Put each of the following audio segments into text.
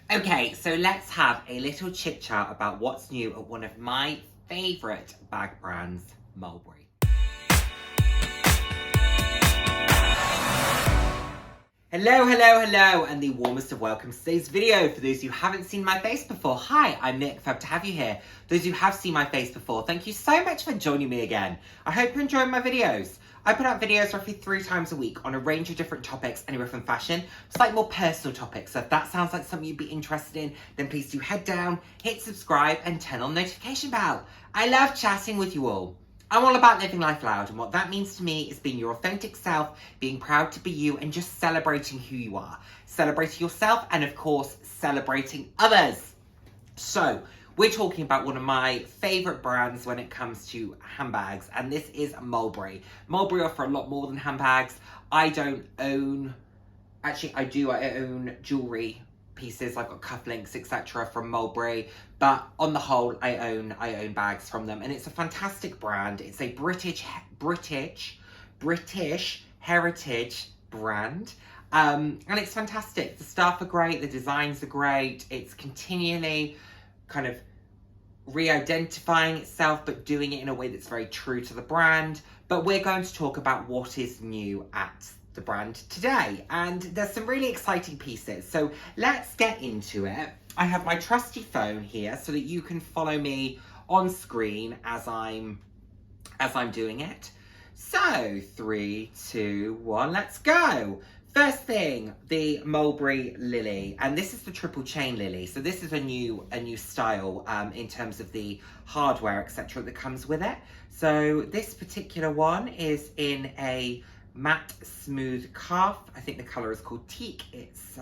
Okay, so let's have a little chit chat about what's new at one of my favourite bag brands, Mulberry. Hello, and the warmest of welcomes to today's video. For those who haven't seen my face before, hi, I'm Nick, fab to have you here. Those who have seen my face before, thank you so much for joining me again. I hope you're enjoying my videos. I put out videos roughly 3 times a week on a range of different topics, anywhere from fashion, slightly more personal topics. So if that sounds like something you'd be interested in, then please do head down, hit subscribe, and turn on the notification bell. I love chatting with you all. I'm all about living life loud, and what that means to me is being your authentic self, being proud to be you, and just celebrating who you are. Celebrating yourself, and of course, celebrating others. So, we're talking about one of my favourite brands when it comes to handbags, and this is Mulberry. Mulberry offer a lot more than handbags. I don't own... Actually, I do. I own jewellery pieces. I've got cufflinks, etc. from Mulberry, but on the whole, I own bags from them, and it's a fantastic brand. It's a British heritage brand, and it's fantastic. The staff are great, the designs are great. It's continually kind of re-identifying itself, but doing it in a way that's very true to the brand. But we're going to talk about what is new at the brand today, and there's some really exciting pieces, so let's get into it. I have my trusty phone here so that you can follow me on screen as I'm doing it. So 3, 2, 1, let's go. First thing, the Mulberry Lily, and this is the triple chain lily. So this is a new style in terms of the hardware, etc. that comes with it. So this particular one is in a matte smooth calf. I think the colour is called teak. It's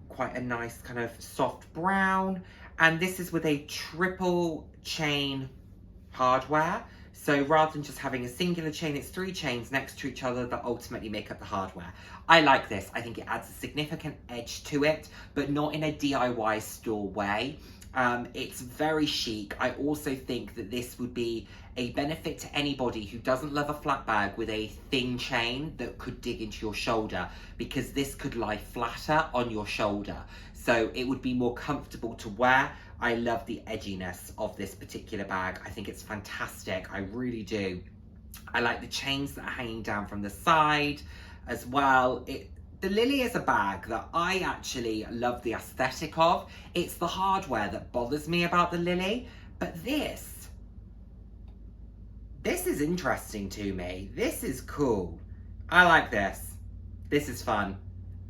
quite a nice kind of soft brown, and this is with a triple chain hardware. So rather than just having a singular chain, it's 3 chains next to each other that ultimately make up the hardware. I like this. I think it adds a significant edge to it, but not in a DIY store way. It's very chic. I also think that this would be a benefit to anybody who doesn't love a flat bag with a thin chain that could dig into your shoulder, because this could lie flatter on your shoulder. So it would be more comfortable to wear. I love the edginess of this particular bag. I think it's fantastic. I really do. I like the chains that are hanging down from the side as well. The Lily is a bag that I actually love the aesthetic of. It's the hardware that bothers me about the Lily, but this is interesting to me. This is cool. I like this. This is fun.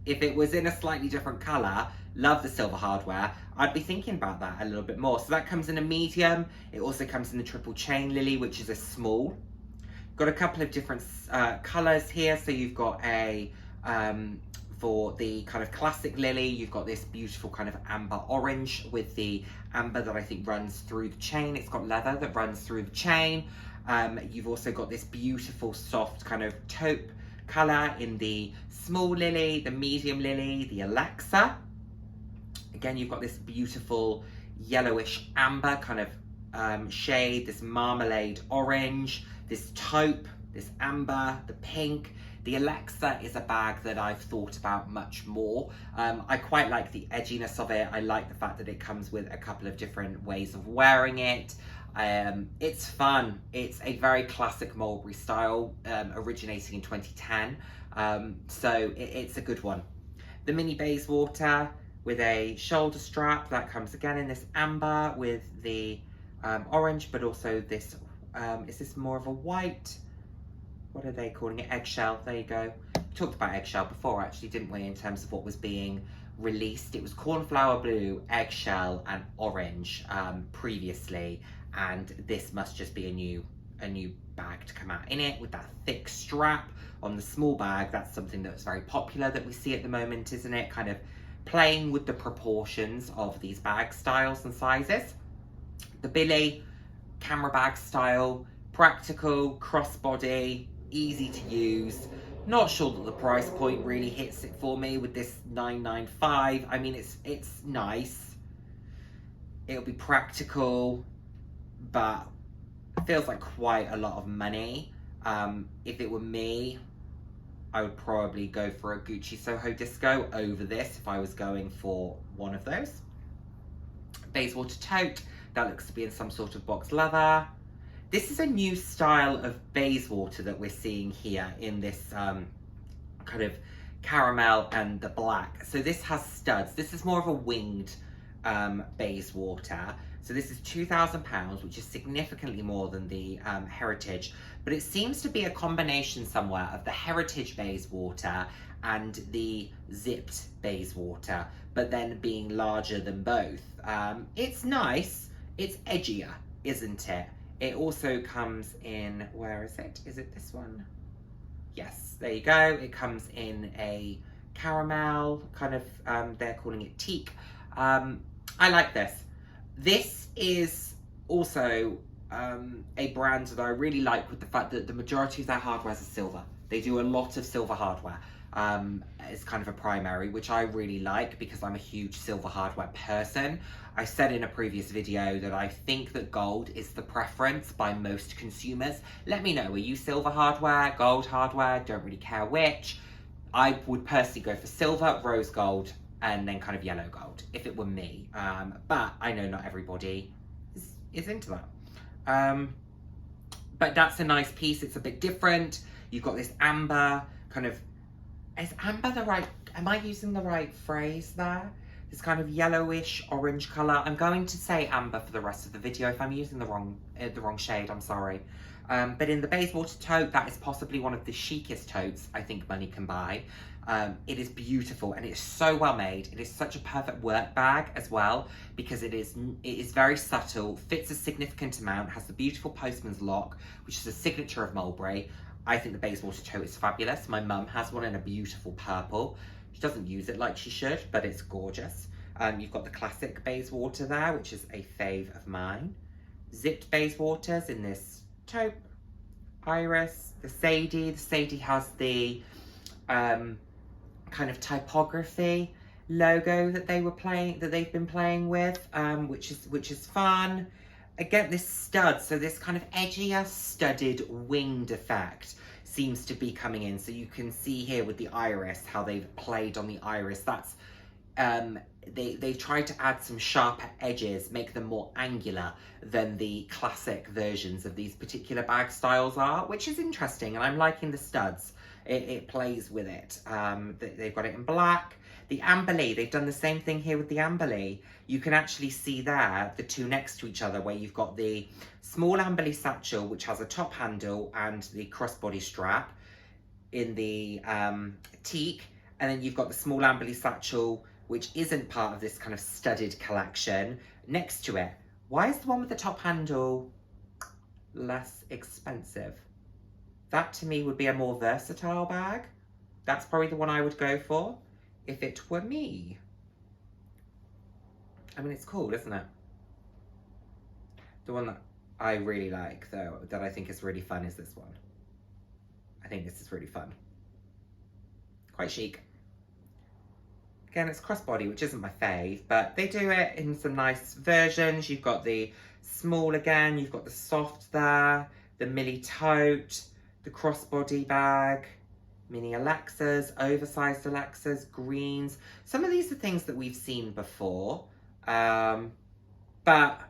If it was in a slightly different colour, love the silver hardware, I'd be thinking about that a little bit more. So that comes in a medium. It also comes in the triple chain lily, which is a small. Got a couple of different colours here. So you've got a, for the kind of classic lily, you've got this beautiful kind of amber orange with the amber that I think runs through the chain. It's got leather that runs through the chain. You've also got this beautiful soft kind of taupe colour in the small lily, the medium lily, the Alexa. Again, you've got this beautiful yellowish amber kind of shade, this marmalade orange, this taupe, this amber, the pink. The Alexa is a bag that I've thought about much more. I quite like the edginess of it. I like the fact that it comes with a couple of different ways of wearing it. It's fun. It's a very classic Mulberry style, originating in 2010. So it's a good one. The mini Bayswater with a shoulder strap that comes again in this amber with the orange, but also this, is this more of a white? What are they calling it? Eggshell. There you go. We talked about eggshell before, actually, didn't we, in terms of what was being released? It was cornflower blue, eggshell, and orange previously, and this must just be a new bag to come out in it with that thick strap on the small bag. That's something that's very popular that we see at the moment, isn't it? Kind of playing with the proportions of these bag styles and sizes. The Billy camera bag style, practical, crossbody, easy to use. Not sure that the price point really hits it for me with this $9.95. I mean, it's nice. It'll be practical, but it feels like quite a lot of money. If it were me, I would probably go for a Gucci Soho Disco over this if I was going for one of those. Bayswater tote, that looks to be in some sort of box leather. This is a new style of Bayswater that we're seeing here in this kind of caramel and the black. So this has studs. This is more of a winged Bayswater. So this is £2,000, which is significantly more than the Heritage, but it seems to be a combination somewhere of the Heritage Bayswater and the zipped Bayswater, but then being larger than both. It's nice, it's edgier, isn't it? It also comes in, where is it? Is it this one? Yes, there you go. It comes in a caramel, kind of, they're calling it teak. I like this. This is also a brand that I really like, with the fact that the majority of their hardware is silver. They do a lot of silver hardware. It's kind of a primary, which I really like because I'm a huge silver hardware person. I said in a previous video that I think that gold is the preference by most consumers. Let me know, are you silver hardware, gold hardware, don't really care which. I would personally go for silver, rose gold, and then kind of yellow gold, if it were me. But I know not everybody is into that. But that's a nice piece, it's a bit different. You've got this amber, kind of, is amber the right, am I using the right phrase there? This kind of yellowish orange colour. I'm going to say amber for the rest of the video. If I'm using the wrong shade, I'm sorry. But in the Bayswater tote, that is possibly one of the chicest totes I think money can buy. It is beautiful and it's so well made. It is such a perfect work bag as well, because it is very subtle, fits a significant amount, has the beautiful postman's lock, which is a signature of Mulberry. I think the Bayswater tote is fabulous. My mum has one in a beautiful purple. She doesn't use it like she should, but it's gorgeous. You've got the classic Bayswater there, which is a fave of mine. Zipped Bayswaters in this taupe, iris, the Sadie. The Sadie has the kind of typography logo that they've been playing with, which is fun. Again, this stud, so this kind of edgier studded winged effect seems to be coming in. So you can see here with the iris how they've played on the iris. That's they tried to add some sharper edges, make them more angular than the classic versions of these particular bag styles are, which is interesting, and I'm liking the studs. It plays with it. They've got it in black. The Amberley, they've done the same thing here with the Amberley. You can actually see there, the two next to each other, where you've got the small Amberley satchel, which has a top handle and the crossbody strap in the teak. And then you've got the small Amberley satchel, which isn't part of this kind of studded collection, next to it. Why is the one with the top handle less expensive? That to me would be a more versatile bag. That's probably the one I would go for if it were me. I mean, it's cool, isn't it? The one that I really like, though, that I think is really fun, is this one. I think this is really fun. Quite chic. Again, it's crossbody, which isn't my fave, but they do it in some nice versions. You've got the small again, you've got the soft there, the Millie tote, the crossbody bag, mini Alexas, oversized Alexas, greens. Some of these are things that we've seen before, but,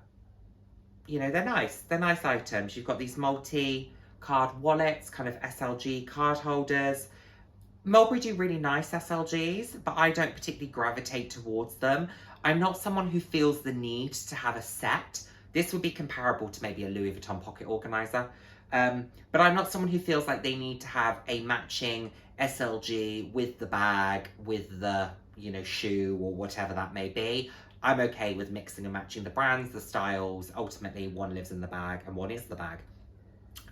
you know, they're nice. They're nice items. You've got these multi-card wallets, kind of SLG card holders. Mulberry do really nice SLGs, but I don't particularly gravitate towards them. I'm not someone who feels the need to have a set. This would be comparable to maybe a Louis Vuitton pocket organizer. But I'm not someone who feels like they need to have a matching SLG with the bag, with the, you know, shoe or whatever that may be. I'm okay with mixing and matching the brands, the styles. Ultimately, one lives in the bag and one is the bag.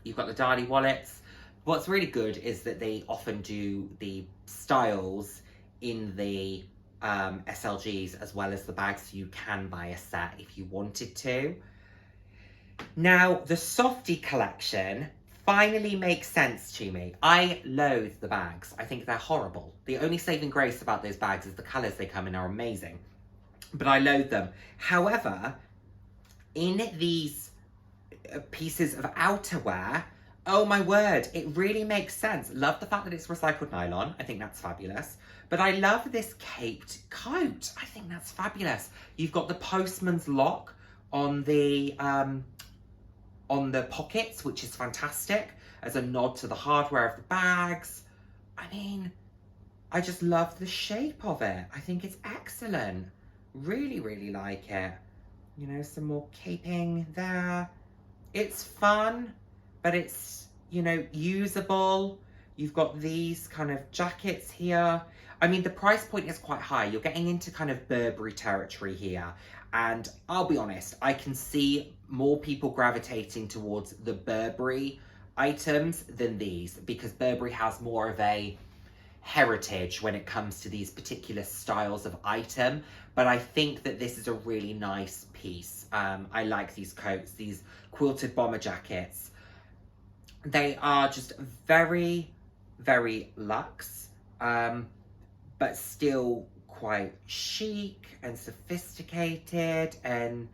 You've got the Dali wallets. What's really good is that they often do the styles in the SLGs as well as the bags, so you can buy a set if you wanted to. Now, the Softy collection finally makes sense to me. I loathe the bags. I think they're horrible. The only saving grace about those bags is the colours they come in are amazing, but I loathe them. However, in these pieces of outerwear, Oh my word, it really makes sense. Love the fact that it's recycled nylon. I think that's fabulous. But I love this caped coat. I think that's fabulous. You've got the postman's lock on the pockets, which is fantastic, as a nod to the hardware of the bags. I mean, I just love the shape of it. I think it's excellent. Really, really like it. You know, some more caping there. It's fun, but it's, you know, usable. You've got these kind of jackets here. I mean, the price point is quite high. You're getting into kind of Burberry territory here. And I'll be honest, I can see more people gravitating towards the Burberry items than these, because Burberry has more of a heritage when it comes to these particular styles of item. But I think that this is a really nice piece. I like these coats, these quilted bomber jackets. They are just very, very luxe, but still quite chic and sophisticated. And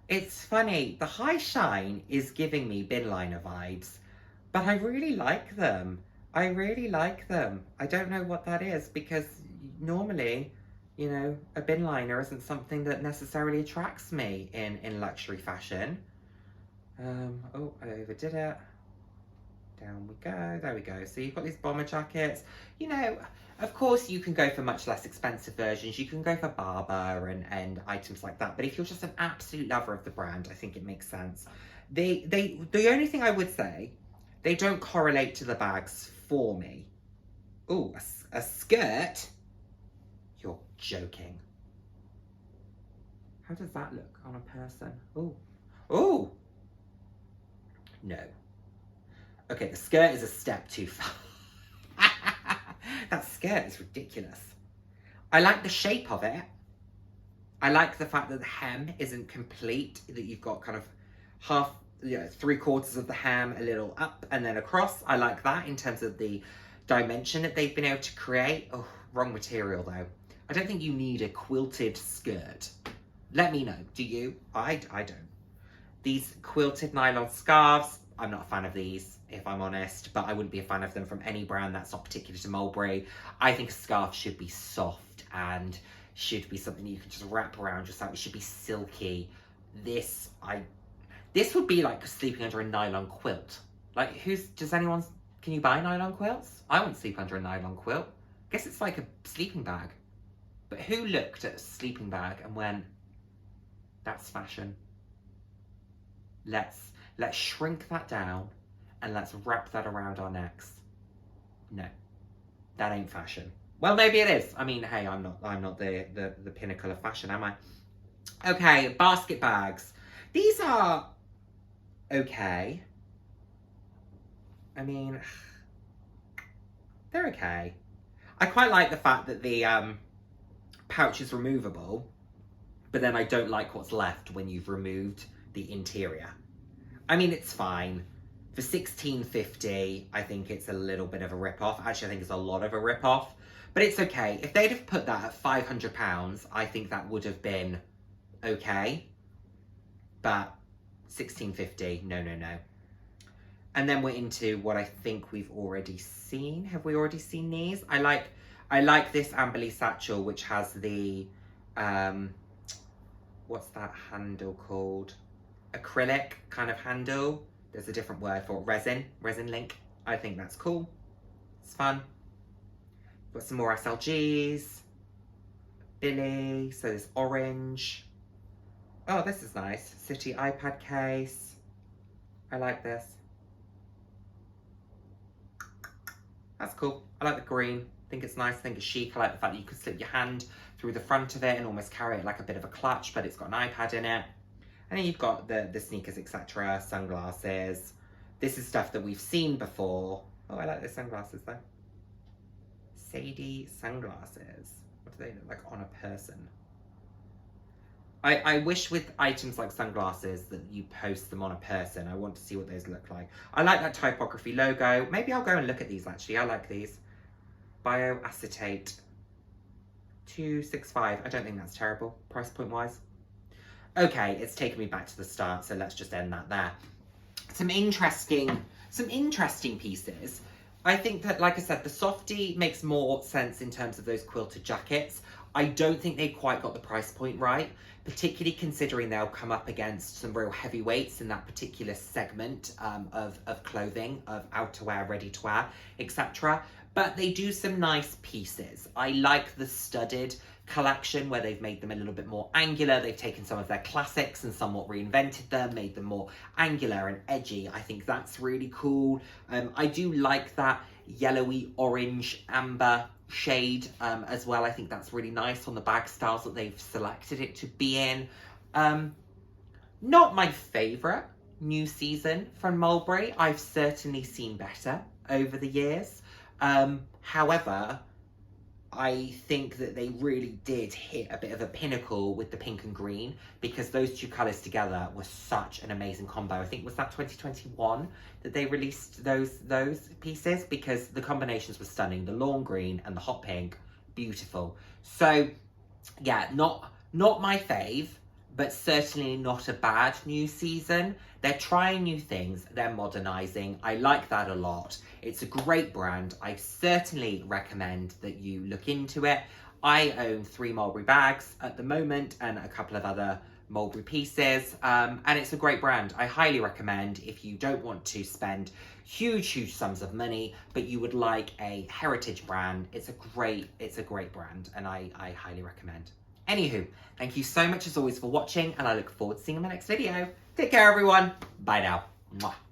it's funny, the high shine is giving me bin liner vibes, but I really like them. I really like them. I don't know what that is, because normally, you know, a bin liner isn't something that necessarily attracts me in luxury fashion. Oh, I overdid it. Down we go. There we go. So you've got these bomber jackets. You know, of course you can go for much less expensive versions. You can go for Barber and items like that. But if you're just an absolute lover of the brand, I think it makes sense. The only thing I would say, they don't correlate to the bags for me. Ooh, a skirt? You're joking. How does that look on a person? Ooh. Ooh. No. Okay, the skirt is a step too far. That skirt is ridiculous. I like the shape of it. I like the fact that the hem isn't complete, that you've got kind of half, you know, 3/4 of the hem a little up and then across. I like that in terms of the dimension that they've been able to create. Oh, wrong material though. I don't think you need a quilted skirt. Let me know, do you? I don't. These quilted nylon scarves, I'm not a fan of these, if I'm honest, but I wouldn't be a fan of them from any brand that's not particular to Mulberry. I think a scarf should be soft and should be something you can just wrap around yourself. It should be silky. This would be like sleeping under a nylon quilt. Like, can you buy nylon quilts? I wouldn't sleep under a nylon quilt. I guess it's like a sleeping bag. But who looked at a sleeping bag and went, that's fashion? Let's shrink that down and let's wrap that around our necks. No, that ain't fashion. Well, maybe it is. I mean, hey, I'm not the pinnacle of fashion, am I? Okay, basket bags. These are okay. I mean, they're okay. I quite like the fact that the pouch is removable, but then I don't like what's left when you've removed the interior. I mean, it's fine. For $16.50, I think it's a little bit of a rip-off. Actually, I think it's a lot of a rip-off. But it's okay. If they'd have put that at £500, I think that would have been okay. But $16.50, no. And then we're into what I think we've already seen. Have we already seen these? I like this Amberley satchel, which has the, what's that handle called? Acrylic kind of handle. There's a different word for it. Resin link. I think that's cool. It's fun. Got some more SLGs. Billy. So there's orange. Oh, this is nice. City iPad case. I like this. That's cool. I like the green. I think it's nice. I think it's chic. I like the fact that you can slip your hand through the front of it and almost carry it like a bit of a clutch, but it's got an iPad in it. And then you've got the sneakers, etc., sunglasses. This is stuff that we've seen before. Oh, I like the sunglasses though. Sadie sunglasses. What do they look like on a person? I wish with items like sunglasses that you post them on a person. I want to see what those look like. I like that typography logo. Maybe I'll go and look at these actually. I like these. Bioacetate. $265. I don't think that's terrible, price point wise. Okay, it's taken me back to the start, so let's just end that there. Some interesting some interesting pieces. I think that, like I said, the softy makes more sense in terms of those quilted jackets. I don't think they quite got the price point right, particularly considering they'll come up against some real heavyweights in that particular segment of clothing, of outerwear, ready to wear, etc. But they do some nice pieces. I like the studded collection where they've made them a little bit more angular. They've taken some of their classics and somewhat reinvented them, made them more angular and edgy. I think that's really cool. I do like that yellowy orange amber shade as well. I think that's really nice on the bag styles that they've selected it to be in. Not my favourite new season from Mulberry. I've certainly seen better over the years. However, I think that they really did hit a bit of a pinnacle with the pink and green, because those two colours together were such an amazing combo. I think was that 2021 that they released those pieces, because the combinations were stunning. The lawn green and the hot pink, beautiful. So yeah, not my fave, but certainly not a bad new season. They're trying new things, they're modernising. I like that a lot. It's a great brand. I certainly recommend that you look into it. I own 3 Mulberry bags at the moment and a couple of other Mulberry pieces, and it's a great brand. I highly recommend if you don't want to spend huge sums of money, but you would like a heritage brand. It's a great brand, and I highly recommend. Anywho, thank you so much as always for watching, and I look forward to seeing you in my next video. Take care, everyone. Bye now. Mwah.